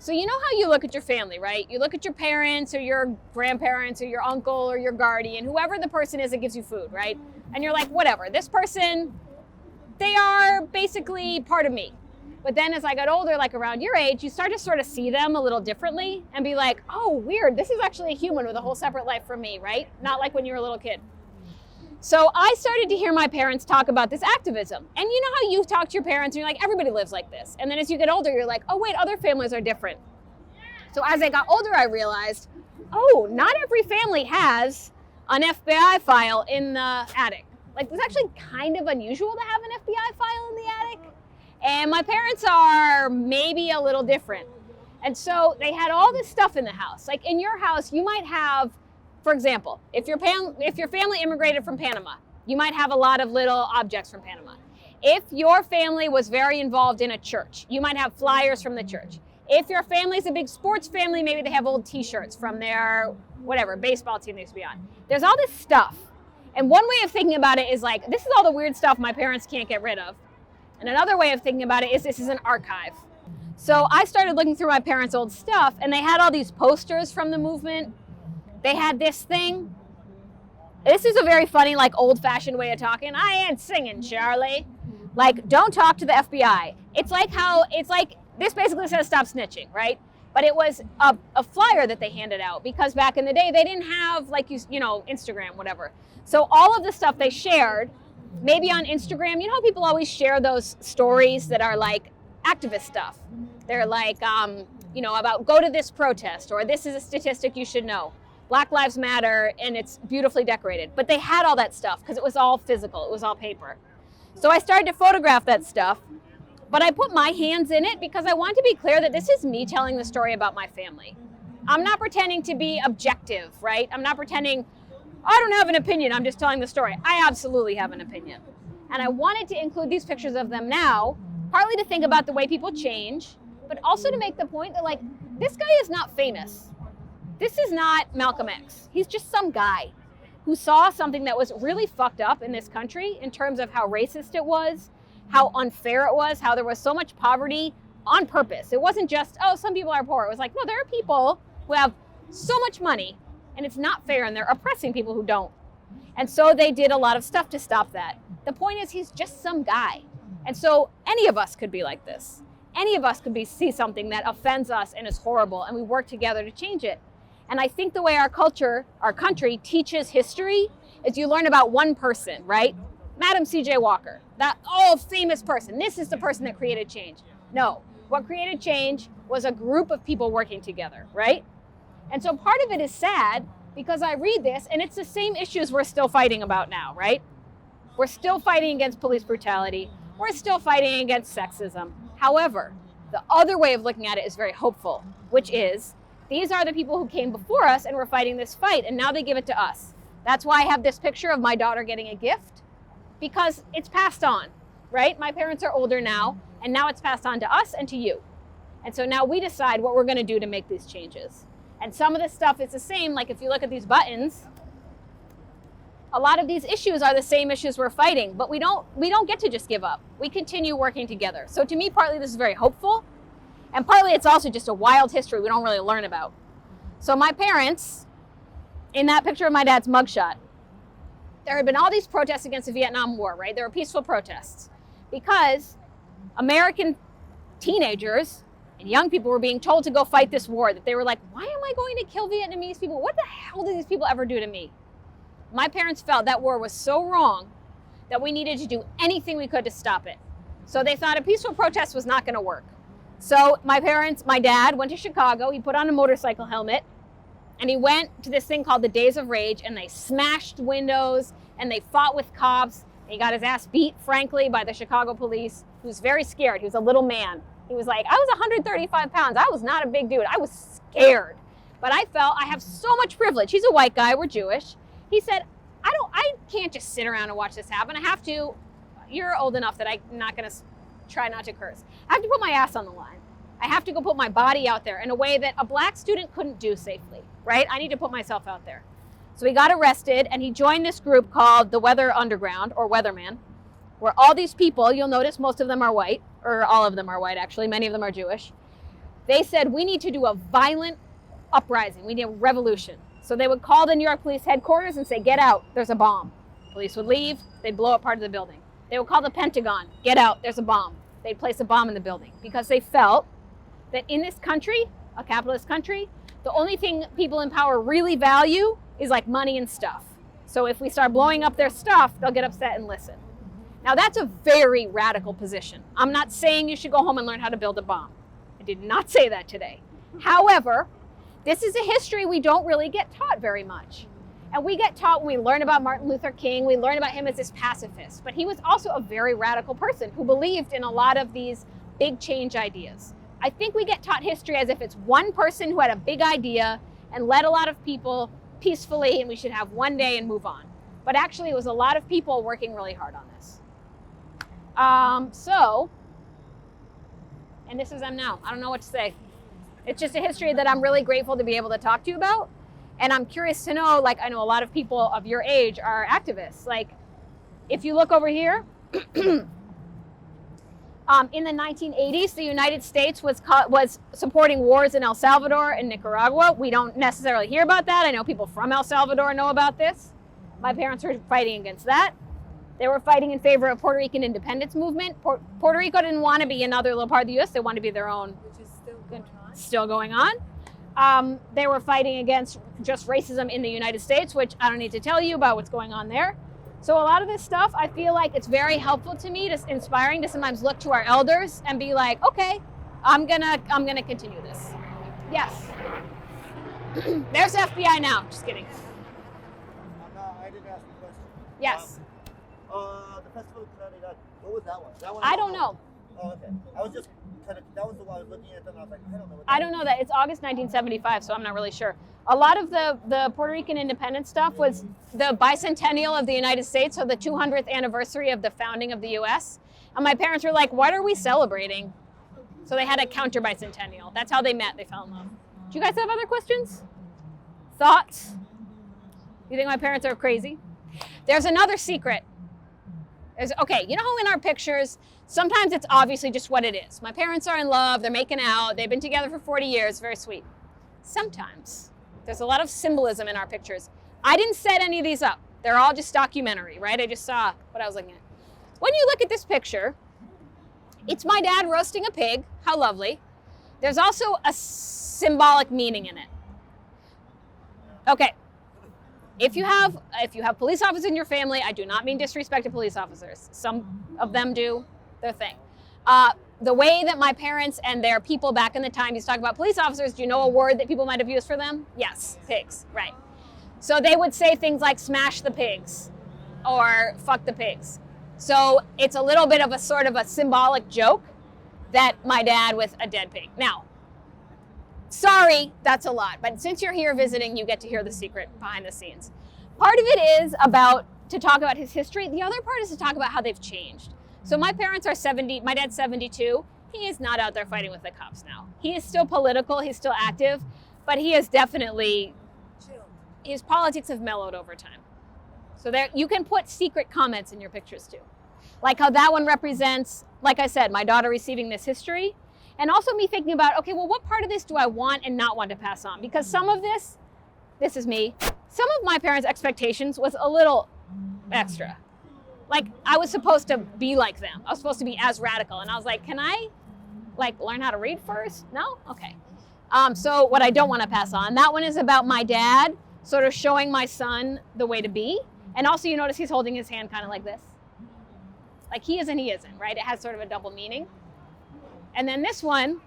So you know how you look at your family, right? You look at your parents or your grandparents or your uncle or your guardian, whoever the person is that gives you food, right? And you're like, whatever, this person, they are basically part of me. But then as I got older, like around your age, you start to sort of see them a little differently and be like, oh, weird, this is actually a human with a whole separate life from me, right? Not like when you were a little kid. So I started to hear my parents talk about this activism. And you know how you talk to your parents and you're like, everybody lives like this. And then as you get older, you're like, oh wait, other families are different. So as I got older, I realized, oh, not every family has an FBI file in the attic. Like, it's actually kind of unusual to have an FBI file in the attic. And my parents are maybe a little different. And so they had all this stuff in the house. Like in your house, you might have, for example, if your family immigrated from Panama, you might have a lot of little objects from Panama. If your family was very involved in a church, you might have flyers from the church. If your family's a big sports family, maybe they have old t-shirts from their, whatever, baseball team they used to be on. There's all this stuff. And one way of thinking about it is like, this is all the weird stuff my parents can't get rid of. And another way of thinking about it is this is an archive. So I started looking through my parents' old stuff, and they had all these posters from the movement. They had this thing. This is a very funny, like, old-fashioned way of talking. I ain't singing, Charlie. Like, don't talk to the FBI. It's like, this basically says stop snitching, right? But it was a flyer that they handed out because back in the day, they didn't have, like, you know, Instagram, whatever. So all of the stuff they shared, maybe on Instagram, you know how people always share those stories that are like activist stuff? They're like, you know, about go to this protest, or this is a statistic you should know. Black Lives Matter, and it's beautifully decorated. But they had all that stuff because it was all physical, it was all paper. So I started to photograph that stuff, but I put my hands in it because I want to be clear that this is me telling the story about my family. I'm not pretending to be objective, right? I'm not pretending, I don't have an opinion, I'm just telling the story. I absolutely have an opinion. And I wanted to include these pictures of them now, partly to think about the way people change, but also to make the point that, like, this guy is not famous. This is not Malcolm X. He's just some guy who saw something that was really fucked up in this country in terms of how racist it was, how unfair it was, how there was so much poverty on purpose. It wasn't just, oh, some people are poor. It was like, no, there are people who have so much money and it's not fair, and they're oppressing people who don't. And so they did a lot of stuff to stop that. The point is, he's just some guy. And so any of us could be like this. Any of us could see something that offends us and is horrible, and we work together to change it. And I think the way our culture, our country teaches history is you learn about one person, right? Madam C.J. Walker, that famous person. This is the person that created change. No, what created change was a group of people working together, right? And so part of it is sad because I read this and it's the same issues we're still fighting about now, right? We're still fighting against police brutality. We're still fighting against sexism. However, the other way of looking at it is very hopeful, which is these are the people who came before us and were fighting this fight, and now they give it to us. That's why I have this picture of my daughter getting a gift, because it's passed on, right? My parents are older now, and now it's passed on to us and to you. And so now we decide what we're going to do to make these changes. And some of this stuff is the same, like if you look at these buttons, a lot of these issues are the same issues we're fighting, but we don't get to just give up. We continue working together. So to me, partly this is very hopeful, and partly it's also just a wild history we don't really learn about. So my parents, in that picture of my dad's mugshot, there had been all these protests against the Vietnam War, right? There were peaceful protests because American teenagers and young people were being told to go fight this war, that they were like, why am I going to kill Vietnamese people? What the hell did these people ever do to me? My parents felt that war was so wrong that we needed to do anything we could to stop it. So they thought a peaceful protest was not going to work. So my dad went to Chicago, he put on a motorcycle helmet, and he went to this thing called the Days of Rage, and they smashed windows, and they fought with cops. He got his ass beat, frankly, by the Chicago police. He was very scared. He was a little man. He was like, I was 135 pounds. I was not a big dude. I was scared. But I felt I have so much privilege. He's a white guy. We're Jewish. He said, I can't just sit around and watch this happen. I have to. You're old enough that I'm not going to try not to curse. I have to put my ass on the line. I have to go put my body out there in a way that a black student couldn't do safely, right? I need to put myself out there. So he got arrested and he joined this group called the Weather Underground, or Weatherman, where all these people, you'll notice most of them are white, or all of them are white actually, many of them are Jewish. They said, we need to do a violent uprising. We need a revolution. So they would call the New York police headquarters and say, get out, there's a bomb. Police would leave, they'd blow up part of the building. They would call the Pentagon, get out, there's a bomb. They'd place a bomb in the building because they felt that in this country, a capitalist country, the only thing people in power really value is like money and stuff. So if we start blowing up their stuff, they'll get upset and listen. Now that's a very radical position. I'm not saying you should go home and learn how to build a bomb. I did not say that today. However, this is a history we don't really get taught very much. And we get taught when we learn about Martin Luther King, we learn about him as this pacifist, but he was also a very radical person who believed in a lot of these big change ideas. I think we get taught history as if it's one person who had a big idea and led a lot of people peacefully and we should have one day and move on. But actually it was a lot of people working really hard on this. And this is them now. I don't know what to say. It's just a history that I'm really grateful to be able to talk to you about. And I'm curious to know, like, I know a lot of people of your age are activists. Like, if you look over here, in the 1980s, the United States was supporting wars in El Salvador and Nicaragua. We don't necessarily hear about that. I know people from El Salvador know about this. My parents were fighting against that. They were fighting in favor of Puerto Rican independence movement. Puerto Rico didn't want to be another little part of the U.S. They wanted to be their own. Which is still going on. Still going on. They were fighting against just racism in the United States, which I don't need to tell you about what's going on there. So a lot of this stuff, I feel like it's very helpful to me, just inspiring to sometimes look to our elders and be like, okay, I'm gonna continue this. Yes. There's FBI now. Just kidding. I didn't ask a question. Yes. The festival of Trinidad, what was that one? That one I don't know. Oh, okay. I was just kind of, that was the one I was looking at, and I was like, I don't know. I don't know that. It's August 1975, so I'm not really sure. A lot of the Puerto Rican independence stuff was the bicentennial of the United States, so the 200th anniversary of the founding of the U.S. And my parents were like, what are we celebrating? So they had a counter bicentennial. That's how they met. They fell in love. Do you guys have other questions? Thoughts? You think my parents are crazy? There's another secret. Okay, you know how in our pictures, sometimes it's obviously just what it is. My parents are in love, they're making out, they've been together for 40 years, very sweet. Sometimes there's a lot of symbolism in our pictures. I didn't set any of these up. They're all just documentary, right? I just saw what I was looking at. When you look at this picture, it's my dad roasting a pig. How lovely. There's also a symbolic meaning in it. Okay. If you have police officers in your family, I do not mean disrespect to police officers. Some of them do their thing. The way that my parents and their people back in the time used to talk about police officers, do you know a word that people might have used for them? Yes, pigs, right. So they would say things like smash the pigs or fuck the pigs. So it's a little bit of a sort of a symbolic joke that my dad with a dead pig. Now, sorry, that's a lot, but since you're here visiting, you get to hear the secret behind the scenes. Part of it is to talk about his history. The other part is to talk about how they've changed. So my parents are 70, my dad's 72. He is not out there fighting with the cops now. He is still political, he's still active, but he is definitely, his politics have mellowed over time. So there, you can put secret comments in your pictures too. Like how that one represents, like I said, my daughter receiving this history. And also me thinking about, okay, well, what part of this do I want and not want to pass on? Because some of this is me, some of my parents' expectations was a little extra. Like, I was supposed to be like them. I was supposed to be as radical. And I was like, can I, like, learn how to read first? No? Okay. So what I don't want to pass on, that one is about my dad sort of showing my son the way to be. And also you notice he's holding his hand kind of like this. Like he is and he isn't, right? It has sort of a double meaning. And then this one,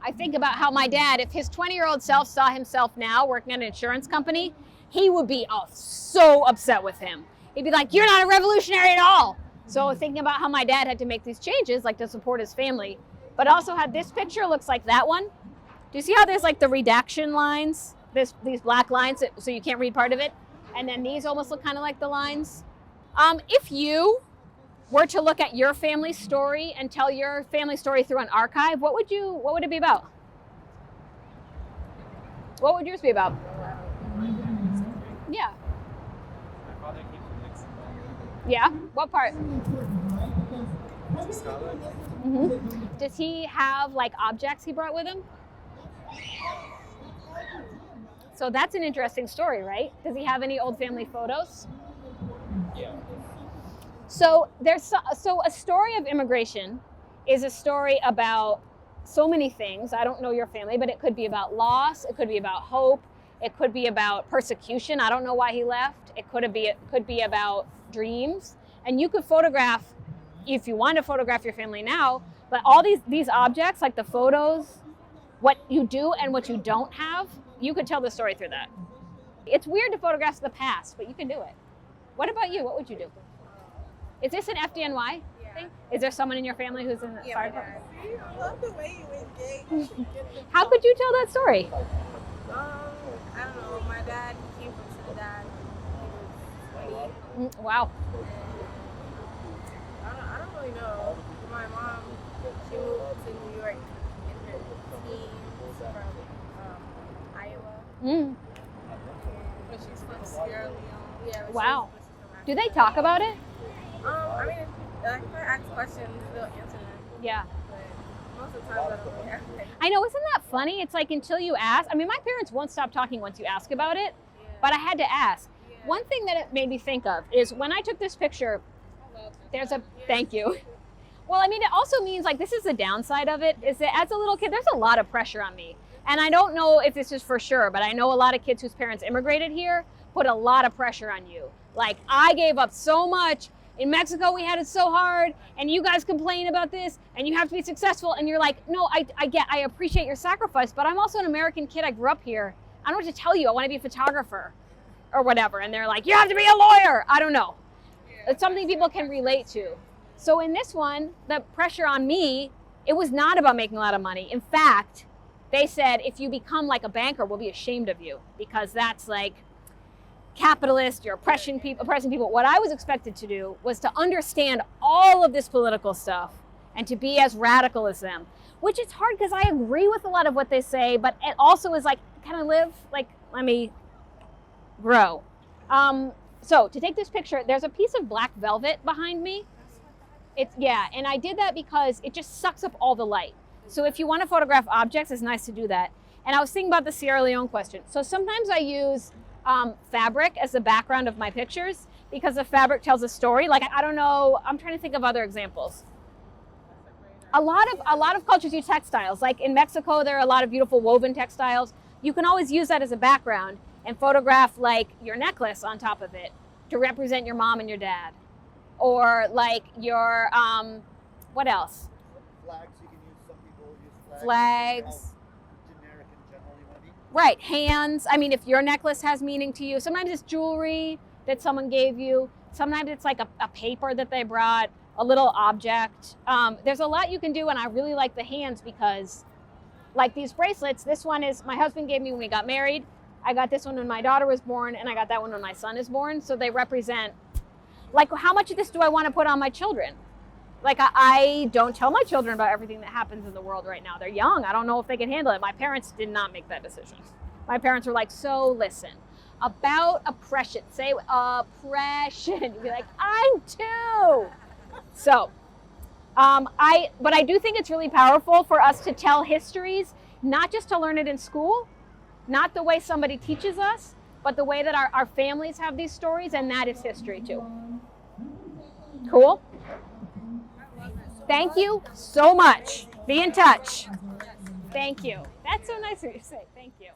I think about how my dad, if his 20-year-old self saw himself now working at an insurance company, he would be so upset with him. He'd be like, you're not a revolutionary at all. So thinking about how my dad had to make these changes, like to support his family, but also had this picture looks like that one. Do you see how there's like the redaction lines, these black lines, so you can't read part of it? And then these almost look kind of like the lines. If you were to look at your family story and tell your family story through an archive, what would it be about? What would yours be about? Yeah. My father came from Mexico. Yeah? What part? To Scotland. Mm-hmm. Does he have like objects he brought with him? So that's an interesting story, right? Does he have any old family photos? Yeah. So a story of immigration is a story about so many things. I don't know your family, but it could be about loss, it could be about hope, it could be about persecution. I don't know why he left. It could be about dreams. And you could photograph, if you want to photograph your family now, but all these objects, like the photos, what you do and what you don't have, you could tell the story through that. It's weird to photograph the past, but you can do it. What about you? What would you do? Is this an FDNY thing? Is there someone in your family who's in the fire department? I love the way you engage. How could you tell that story? I don't know. My dad came from Trinidad. He was 20. Wow. I don't really know. My mom, she moved to New York in her teens from Iowa. But she's from Sierra Leone. Yeah. But Wow. she's from Do they Africa. talk about it? I mean, if I ask questions, they'll answer them. Yeah. But most of the time, I don't really have to. I know, isn't that funny? It's like until you ask. I mean, my parents won't stop talking once you ask about it, but I had to ask. Yeah. One thing that it made me think of is when I took this picture, thank you. Well, I mean, it also means like this is the downside of it, is that as a little kid, there's a lot of pressure on me. And I don't know if this is for sure, but I know a lot of kids whose parents immigrated here put a lot of pressure on you. Like, I gave up so much. In Mexico, we had it so hard, and you guys complain about this, and you have to be successful. And you're like, no, I appreciate your sacrifice, but I'm also an American kid. I grew up here. I don't know what to tell you. I want to be a photographer or whatever. And they're like, you have to be a lawyer. I don't know. It's something people can relate to. So in this one, the pressure on me, it was not about making a lot of money. In fact, they said, if you become like a banker, we'll be ashamed of you, because that's like capitalist, you're oppressing people. What I was expected to do was to understand all of this political stuff and to be as radical as them, which is hard because I agree with a lot of what they say, but it also is like, can I live? Like, let me grow. So to take this picture, there's a piece of black velvet behind me. And I did that because it just sucks up all the light. So if you want to photograph objects, it's nice to do that. And I was thinking about the Sierra Leone question. So sometimes I use fabric as the background of my pictures because the fabric tells a story. Like, I don't know, I'm trying to think of other examples. A lot of cultures use textiles. Like in Mexico, there are a lot of beautiful woven textiles. You can always use that as a background and photograph like your necklace on top of it to represent your mom and your dad. Or like your, what else? Flags, you can use, some people use Flags. How generic and general you want to be. Right, hands. I mean, if your necklace has meaning to you, sometimes it's jewelry that someone gave you. Sometimes it's like a paper that they brought, a little object. There's a lot you can do, and I really like the hands because, like these bracelets, this one is my husband gave me when we got married. I got this one when my daughter was born, and I got that one when my son is born. So they represent, like, how much of this do I want to put on my children? Like, I don't tell my children about everything that happens in the world right now. They're young. I don't know if they can handle it. My parents did not make that decision. My parents were like, so listen, about oppression, say oppression. You'd be like, I'm too. So, but I do think it's really powerful for us to tell histories, not just to learn it in school, not the way somebody teaches us, but the way that our families have these stories, and that is history too. Cool? Thank you so much. Be in touch. Thank you. That's so nice of you to say. Thank you.